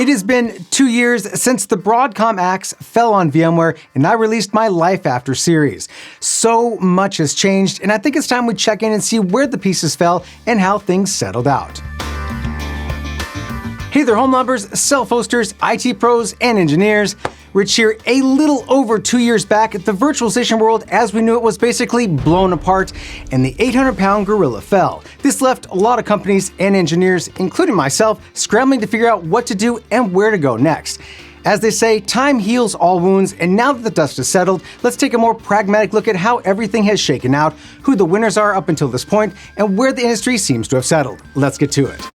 It has been 2 years since the Broadcom axe fell on VMware and I released my Life After series. So much has changed, and I think it's time we check in and see where the pieces fell and how things settled out. Hey there, home lovers, self-hosters, IT pros, and engineers. Rich here. A little over 2 years back, the virtualization world as we knew it was basically blown apart, and the 800-pound gorilla fell. This left a lot of companies and engineers, including myself, scrambling to figure out what to do and where to go next. As they say, time heals all wounds, and now that the dust has settled, let's take a more pragmatic look at how everything has shaken out, who the winners are up until this point, and where the industry seems to have settled. Let's get to it.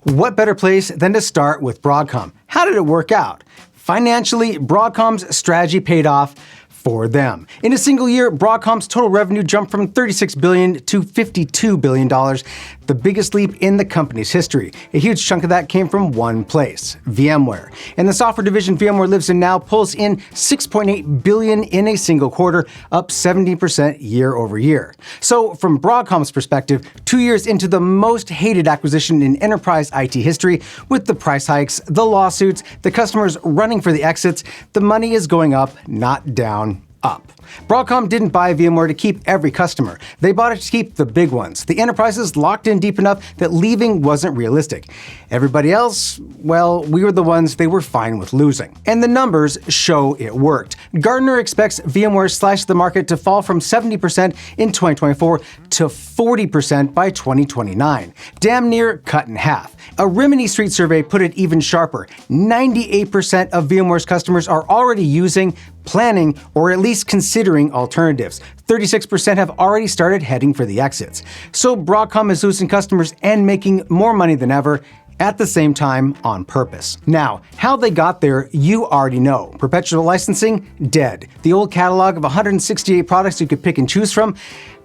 What better place than to start with Broadcom? How did it work out? Financially, Broadcom's strategy paid off for them. In a single year, Broadcom's total revenue jumped from $36 billion to $52 billion, the biggest leap in the company's history. A huge chunk of that came from one place, VMware. And the software division VMware lives in now pulls in $6.8 billion in a single quarter, up 70% year over year. So from Broadcom's perspective, 2 years into the most hated acquisition in enterprise IT history, with the price hikes, the lawsuits, the customers running for the exits, the money is going up, not down. Up. Broadcom didn't buy VMware to keep every customer. They bought it to keep the big ones, the enterprises locked in deep enough that leaving wasn't realistic. Everybody else, well, we were the ones they were fine with losing. And the numbers show it worked. Gartner expects VMware slashed the market to fall from 70% in 2024 to 40% by 2029. Damn near cut in half. A Rimini Street survey put it even sharper. 98% of VMware's customers are already using, planning, or at least considering alternatives. 36% have already started heading for the exits. So Broadcom is losing customers and making more money than ever, at the same time on purpose. Now, how they got there, you already know. Perpetual licensing, dead. The old catalog of 168 products you could pick and choose from,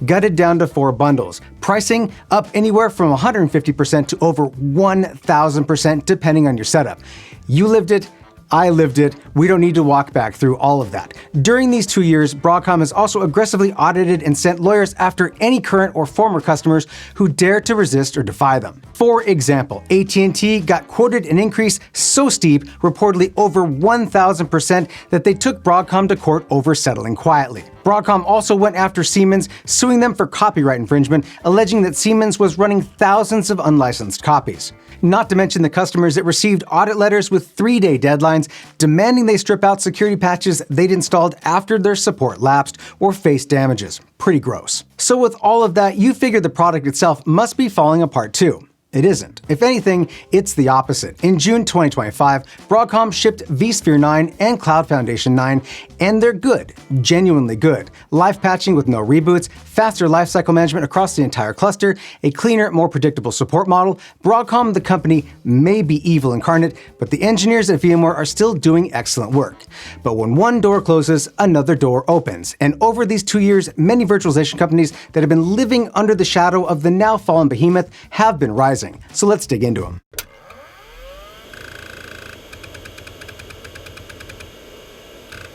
gutted down to 4 bundles. Pricing up anywhere from 150% to over 1,000% depending on your setup. You lived it. I lived it. We don't need to walk back through all of that. During these 2 years, Broadcom has also aggressively audited and sent lawyers after any current or former customers who dare to resist or defy them. For example, AT&T got quoted an increase so steep, reportedly over 1,000%, that they took Broadcom to court over settling quietly. Broadcom also went after Siemens, suing them for copyright infringement, alleging that Siemens was running thousands of unlicensed copies. Not to mention the customers that received audit letters with 3-day deadlines, demanding they strip out security patches they'd installed after their support lapsed or faced damages. Pretty gross. So with all of that, you figure the product itself must be falling apart too. It isn't. If anything, it's the opposite. In June 2025, Broadcom shipped vSphere 9 and Cloud Foundation 9, and they're good, genuinely good. Live patching with no reboots, faster lifecycle management across the entire cluster, a cleaner, more predictable support model. Broadcom, the company, may be evil incarnate, but the engineers at VMware are still doing excellent work. But when one door closes, another door opens. And over these 2 years, many virtualization companies that have been living under the shadow of the now fallen behemoth have been rising. So let's dig into them.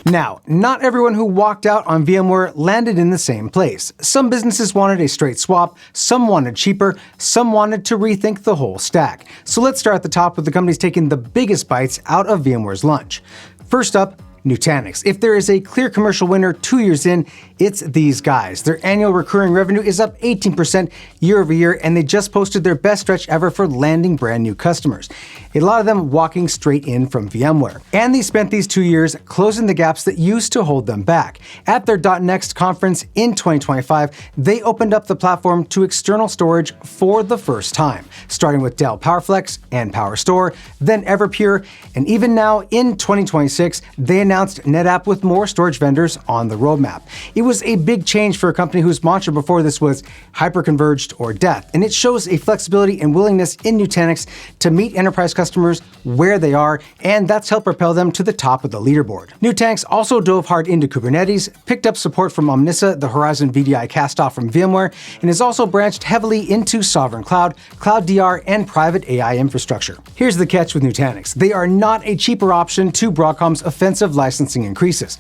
Now, not everyone who walked out on VMware landed in the same place. Some businesses wanted a straight swap, some wanted cheaper, some wanted to rethink the whole stack. So let's start at the top with the companies taking the biggest bites out of VMware's lunch. First up, Nutanix. If there is a clear commercial winner 2 years in, it's these guys. Their annual recurring revenue is up 18% year over year, and they just posted their best stretch ever for landing brand new customers. A lot of them walking straight in from VMware. And they spent these 2 years closing the gaps that used to hold them back. At their .next conference in 2025, they opened up the platform to external storage for the first time, starting with Dell PowerFlex and PowerStore, then Everpure, and even now in 2026, they announced NetApp with more storage vendors on the roadmap. It was a big change for a company whose mantra before this was hyperconverged or death, and it shows a flexibility and willingness in Nutanix to meet enterprise customers where they are, and that's helped propel them to the top of the leaderboard. Nutanix also dove hard into Kubernetes, picked up support from Omnissa, the Horizon VDI castoff from VMware, and has also branched heavily into sovereign cloud, cloud DR, and private AI infrastructure. Here's the catch with Nutanix. They are not a cheaper option to Broadcom's offensive licensing increases.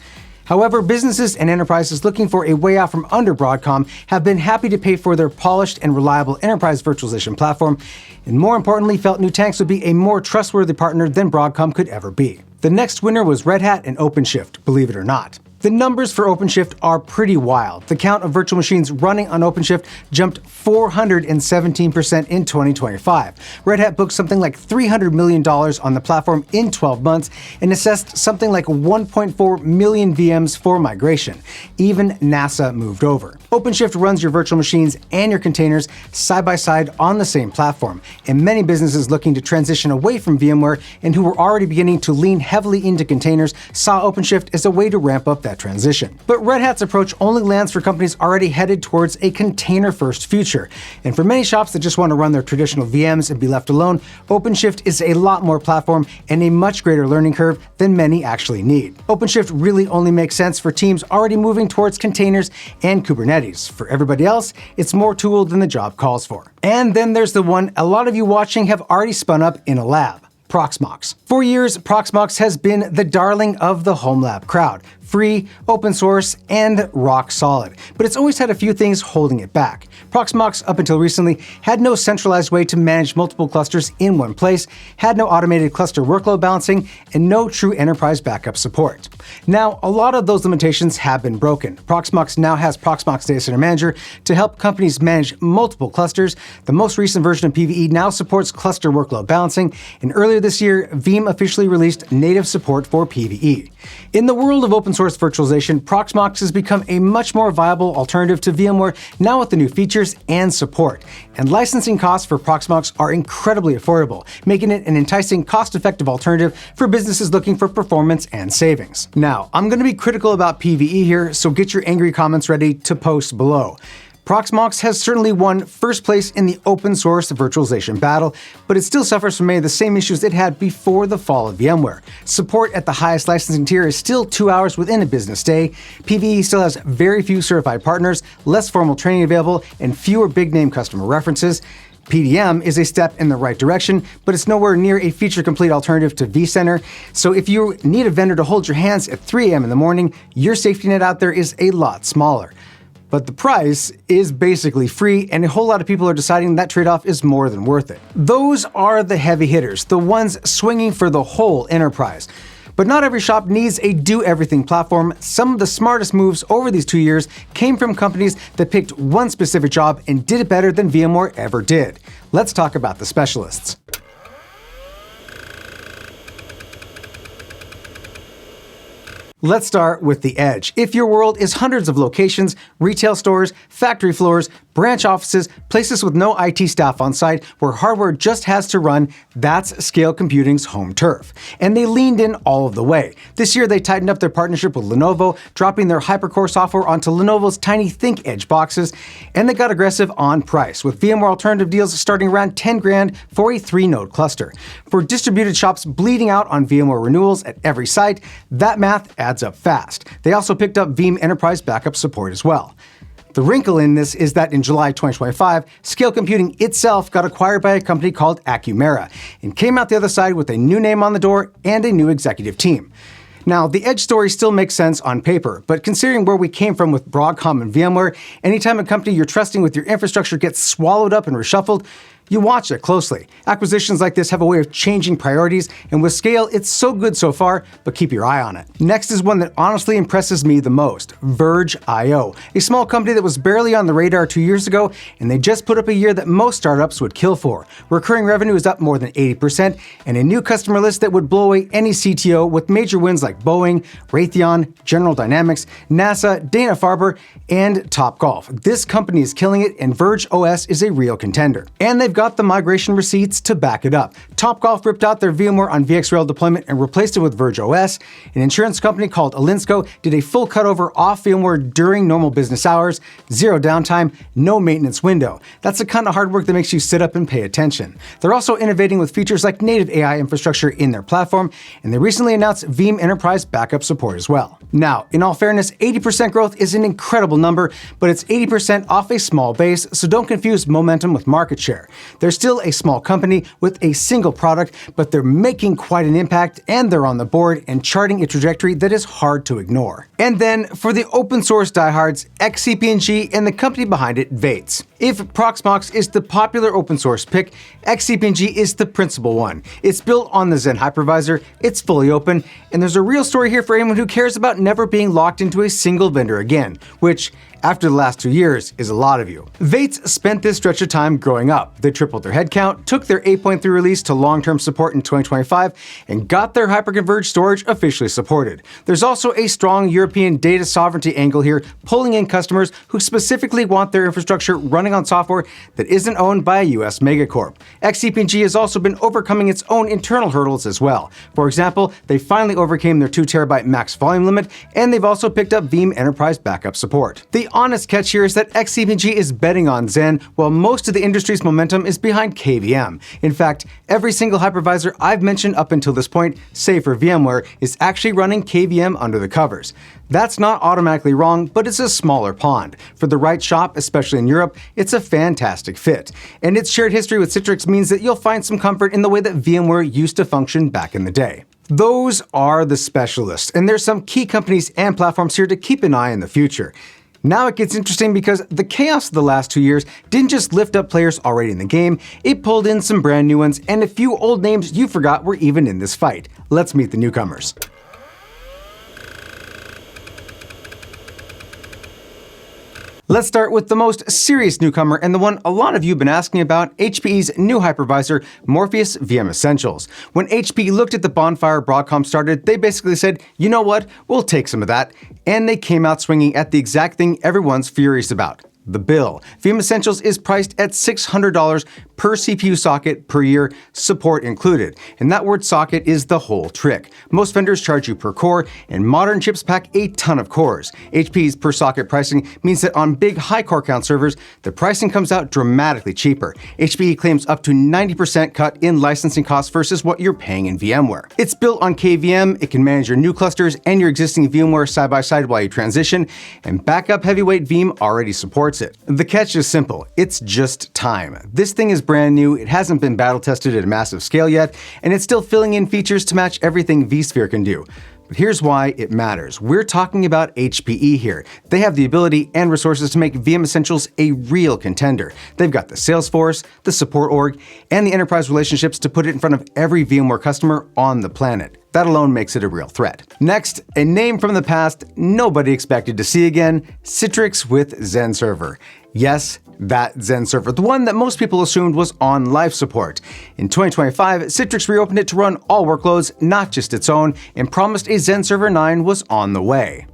However, businesses and enterprises looking for a way out from under Broadcom have been happy to pay for their polished and reliable enterprise virtualization platform, and more importantly, felt Nutanix would be a more trustworthy partner than Broadcom could ever be. The next winner was Red Hat and OpenShift, believe it or not. The numbers for OpenShift are pretty wild. The count of virtual machines running on OpenShift jumped 417% in 2025. Red Hat booked something like $300 million on the platform in 12 months and assessed something like 1.4 million VMs for migration. Even NASA moved over. OpenShift runs your virtual machines and your containers side by side on the same platform, and many businesses looking to transition away from VMware and who were already beginning to lean heavily into containers saw OpenShift as a way to ramp up that transition. But Red Hat's approach only lands for companies already headed towards a container-first future. And for many shops that just want to run their traditional VMs and be left alone, OpenShift is a lot more platform and a much greater learning curve than many actually need. OpenShift really only makes sense for teams already moving towards containers and Kubernetes. For everybody else, it's more tool than the job calls for. And then there's the one a lot of you watching have already spun up in a lab. Proxmox. For years, Proxmox has been the darling of the home lab crowd. Free, open source, and rock solid. But it's always had a few things holding it back. Proxmox, up until recently, had no centralized way to manage multiple clusters in one place, had no automated cluster workload balancing, and no true enterprise backup support. Now, a lot of those limitations have been broken. Proxmox now has Proxmox Data Center Manager to help companies manage multiple clusters. The most recent version of PVE now supports cluster workload balancing, and earlier this year, Veeam officially released native support for PVE. In the world of open source virtualization, Proxmox has become a much more viable alternative to VMware now with the new features and support. And licensing costs for Proxmox are incredibly affordable, making it an enticing, cost-effective alternative for businesses looking for performance and savings. Now, I'm going to be critical about PVE here, so get your angry comments ready to post below. Proxmox has certainly won first place in the open source virtualization battle, but it still suffers from many of the same issues it had before the fall of VMware. Support at the highest licensing tier is still 2 hours within a business day. PVE still has very few certified partners, less formal training available, and fewer big-name customer references. PDM is a step in the right direction, but it's nowhere near a feature-complete alternative to vCenter. So if you need a vendor to hold your hands at 3 a.m. in the morning, your safety net out there is a lot smaller. But the price is basically free, and a whole lot of people are deciding that trade-off is more than worth it. Those are the heavy hitters, the ones swinging for the whole enterprise. But not every shop needs a do-everything platform. Some of the smartest moves over these 2 years came from companies that picked one specific job and did it better than VMware ever did. Let's talk about the specialists. Let's start with the edge. If your world is hundreds of locations, retail stores, factory floors, branch offices, places with no IT staff on site where hardware just has to run, that's Scale Computing's home turf. And they leaned in all of the way. This year, they tightened up their partnership with Lenovo, dropping their HyperCore software onto Lenovo's tiny ThinkEdge boxes, and they got aggressive on price, with VMware alternative deals starting around 10 grand for a 3-node cluster. For distributed shops bleeding out on VMware renewals at every site, that math adds up fast. They also picked up Veeam Enterprise Backup support as well. The wrinkle in this is that in July 2025, Scale Computing itself got acquired by a company called Acumera and came out the other side with a new name on the door and a new executive team. Now, the edge story still makes sense on paper, but considering where we came from with Broadcom and VMware, anytime a company you're trusting with your infrastructure gets swallowed up and reshuffled, you watch it closely. Acquisitions like this have a way of changing priorities, and with Scale, it's so good so far, but keep your eye on it. Next is one that honestly impresses me the most, VergeIO, a small company that was barely on the radar 2 years ago, and they just put up a year that most startups would kill for. Recurring revenue is up more than 80%, and a new customer list that would blow away any CTO with major wins like Boeing, Raytheon, General Dynamics, NASA, Dana-Farber, and Topgolf. This company is killing it, and VergeOS is a real contender. And they've got the migration receipts to back it up. Topgolf ripped out their VMware on VxRail deployment and replaced it with VergeOS. An insurance company called Alinsco did a full cutover off VMware during normal business hours, zero downtime, no maintenance window. That's the kind of hard work that makes you sit up and pay attention. They're also innovating with features like native AI infrastructure in their platform, and they recently announced Veeam Enterprise Backup support as well. Now, in all fairness, 80% growth is an incredible number, but it's 80% off a small base, so don't confuse momentum with market share. They're still a small company with a single product, but they're making quite an impact, and they're on the board and charting a trajectory that is hard to ignore. And then for the open source diehards, XCP-ng and the company behind it, Vates. If Proxmox is the popular open source pick, XCP-ng is the principal one. It's built on the Xen hypervisor, it's fully open, and there's a real story here for anyone who cares about never being locked into a single vendor again, which, after the last 2 years, is a lot of you. Vates spent this stretch of time growing up. They tripled their headcount, took their 8.3 release to long-term support in 2025, and got their hyperconverged storage officially supported. There's also a strong European data sovereignty angle here, pulling in customers who specifically want their infrastructure running on software that isn't owned by a US megacorp. XCP-ng has also been overcoming its own internal hurdles as well. For example, they finally overcame their 2 TB max volume limit, and they've also picked up Veeam Enterprise backup support. The honest catch here is that XCP-ng is betting on Xen, while most of the industry's momentum is behind KVM. In fact, every single hypervisor I've mentioned up until this point, save for VMware, is actually running KVM under the covers. That's not automatically wrong, but it's a smaller pond. For the right shop, especially in Europe, it's a fantastic fit. And its shared history with Citrix means that you'll find some comfort in the way that VMware used to function back in the day. Those are the specialists, and there's some key companies and platforms here to keep an eye on in the future. Now it gets interesting because the chaos of the last 2 years didn't just lift up players already in the game, it pulled in some brand new ones, and a few old names you forgot were even in this fight. Let's meet the newcomers. Let's start with the most serious newcomer and the one a lot of you have been asking about, HPE's new hypervisor, Morpheus VM Essentials. When HPE looked at the bonfire Broadcom started, they basically said, you know what, we'll take some of that. And they came out swinging at the exact thing everyone's furious about. The bill. VM Essentials is priced at $600 per CPU socket per year, support included. And that word socket is the whole trick. Most vendors charge you per core, and modern chips pack a ton of cores. HPE's per socket pricing means that on big high core count servers, the pricing comes out dramatically cheaper. HPE claims up to 90% cut in licensing costs versus what you're paying in VMware. It's built on KVM, it can manage your new clusters and your existing VMware side by side while you transition, and backup heavyweight Veeam already supports it. The catch is simple, it's just time. This thing is brand new, it hasn't been battle tested at a massive scale yet, and it's still filling in features to match everything vSphere can do. But here's why it matters. We're talking about HPE here. They have the ability and resources to make VM Essentials a real contender. They've got the sales force, the support org, and the enterprise relationships to put it in front of every VMware customer on the planet. That alone makes it a real threat. Next, a name from the past nobody expected to see again, Citrix with Xen Server. Yes, that Xen Server, the one that most people assumed was on life support. In 2025, Citrix reopened it to run all workloads, not just its own, and promised a Xen Server 9 was on the way.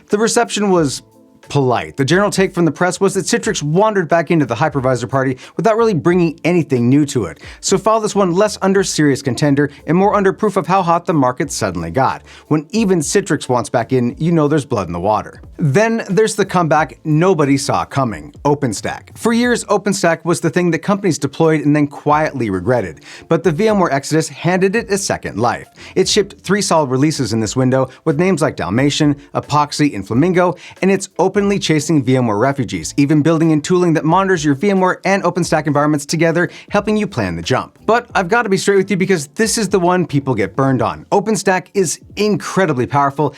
The reception was polite. The general take from the press was that Citrix wandered back into the hypervisor party without really bringing anything new to it. So file this one less under serious contender and more under proof of how hot the market suddenly got. When even Citrix wants back in, you know there's blood in the water. Then there's the comeback nobody saw coming, OpenStack. For years, OpenStack was the thing that companies deployed and then quietly regretted. But the VMware Exodus handed it a second life. It shipped 3 solid releases in this window with names like Dalmatian, Epoxy, and Flamingo, and it's openly chasing VMware refugees, even building in tooling that monitors your VMware and OpenStack environments together, helping you plan the jump. But I've got to be straight with you because this is the one people get burned on. OpenStack is incredibly powerful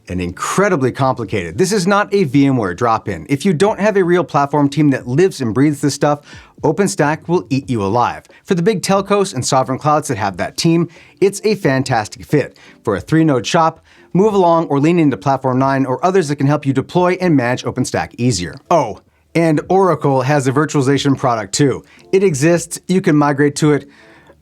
and incredibly complicated. This is not a VMware drop-in. If you don't have a real platform team that lives and breathes this stuff, OpenStack will eat you alive. For the big telcos and sovereign clouds that have that team, it's a fantastic fit. For a 3-node shop, move along or lean into Platform 9 or others that can help you deploy and manage OpenStack easier. Oh, and Oracle has a virtualization product too. It exists, you can migrate to it,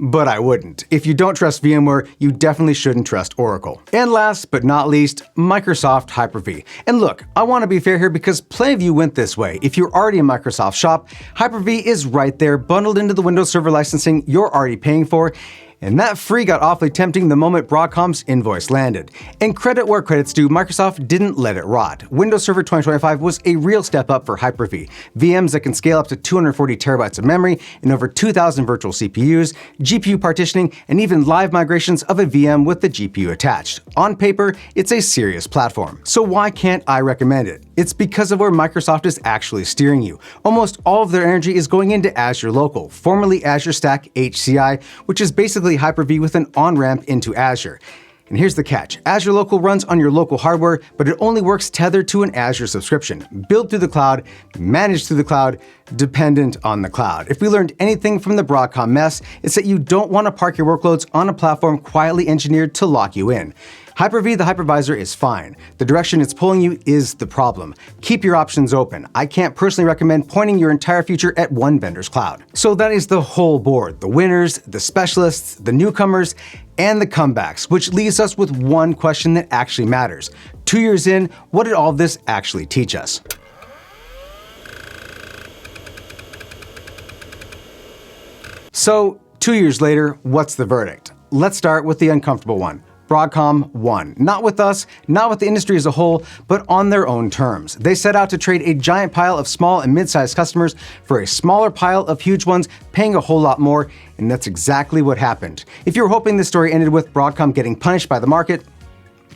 but I wouldn't. If you don't trust VMware, you definitely shouldn't trust Oracle. And last but not least, Microsoft Hyper-V. And look, I want to be fair here because plenty of you went this way. If you're already a Microsoft shop, Hyper-V is right there, bundled into the Windows Server licensing you're already paying for. And that free got awfully tempting the moment Broadcom's invoice landed. And credit where credit's due, Microsoft didn't let it rot. Windows Server 2025 was a real step up for Hyper-V. VMs that can scale up to 240 terabytes of memory and over 2,000 virtual CPUs, GPU partitioning, and even live migrations of a VM with the GPU attached. On paper, it's a serious platform. So why can't I recommend it? It's because of where Microsoft is actually steering you. Almost all of their energy is going into Azure Local, formerly Azure Stack HCI, which is basically Hyper-V with an on-ramp into Azure. And here's the catch. Azure Local runs on your local hardware, but it only works tethered to an Azure subscription. Built through the cloud, managed through the cloud, dependent on the cloud. If we learned anything from the Broadcom mess, it's that you don't want to park your workloads on a platform quietly engineered to lock you in. Hyper-V, the hypervisor, is fine. The direction it's pulling you is the problem. Keep your options open. I can't personally recommend pointing your entire future at one vendor's cloud. So that is the whole board, the winners, the specialists, the newcomers, and the comebacks, which leaves us with one question that actually matters. 2 years in, what did all this actually teach us? So, 2 years later, what's the verdict? Let's start with the uncomfortable one. Broadcom won. Not with us, not with the industry as a whole, but on their own terms. They set out to trade a giant pile of small and mid-sized customers for a smaller pile of huge ones, paying a whole lot more, and that's exactly what happened. If you were hoping this story ended with Broadcom getting punished by the market,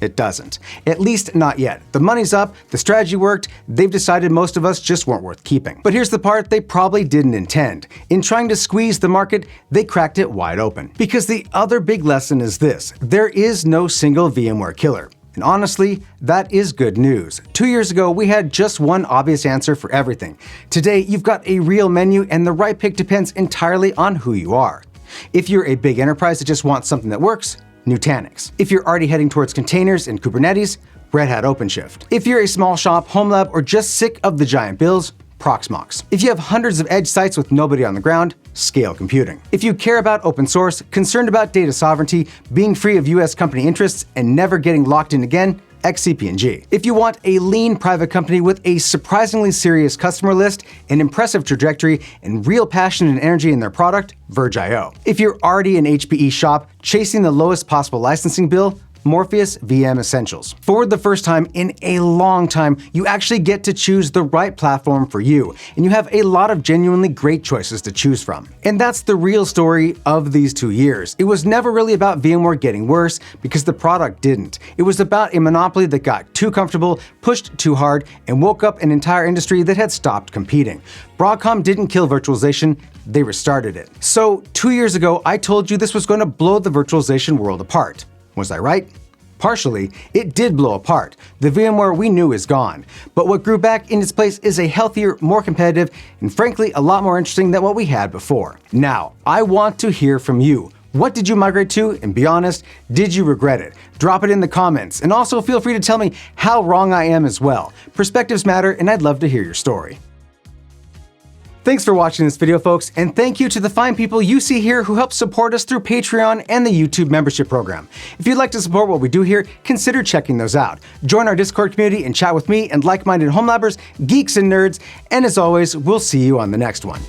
it doesn't. At least not yet. The money's up, the strategy worked, they've decided most of us just weren't worth keeping. But here's the part they probably didn't intend. In trying to squeeze the market, they cracked it wide open. Because the other big lesson is this: there is no single VMware killer. And honestly, that is good news. 2 years ago, we had just one obvious answer for everything. Today, you've got a real menu, and the right pick depends entirely on who you are. If you're a big enterprise that just wants something that works, Nutanix. If you're already heading towards containers and Kubernetes, Hat OpenShift. If you're a small shop, home lab, or just sick of the giant bills, Proxmox. If you have hundreds of edge sites with nobody on the ground, Scale Computing. If you care about open source, concerned about data sovereignty, being free of US company interests, and never getting locked in again, XCP-ng. If you want a lean private company with a surprisingly serious customer list, an impressive trajectory, and real passion and energy in their product, VergeIO. If you're already an HPE shop chasing the lowest possible licensing bill, Morpheus VM Essentials. For the first time in a long time, you actually get to choose the right platform for you, and you have a lot of genuinely great choices to choose from. And that's the real story of these 2 years. It was never really about VMware getting worse, because the product didn't. It was about a monopoly that got too comfortable, pushed too hard, and woke up an entire industry that had stopped competing. Broadcom didn't kill virtualization, they restarted it. So 2 years ago, I told you this was going to blow the virtualization world apart. Was I right? Partially, it did blow apart. The VMware we knew is gone. But what grew back in its place is a healthier, more competitive, and frankly, a lot more interesting than what we had before. Now, I want to hear from you. What did you migrate to? And be honest, did you regret it? Drop it in the comments, and also feel free to tell me how wrong I am as well. Perspectives matter, and I'd love to hear your story. Thanks for watching this video, folks, and thank you to the fine people you see here who help support us through Patreon and the YouTube membership program. If you'd like to support what we do here, consider checking those out. Join our Discord community and chat with me and like-minded home labbers, geeks and nerds, and as always, we'll see you on the next one.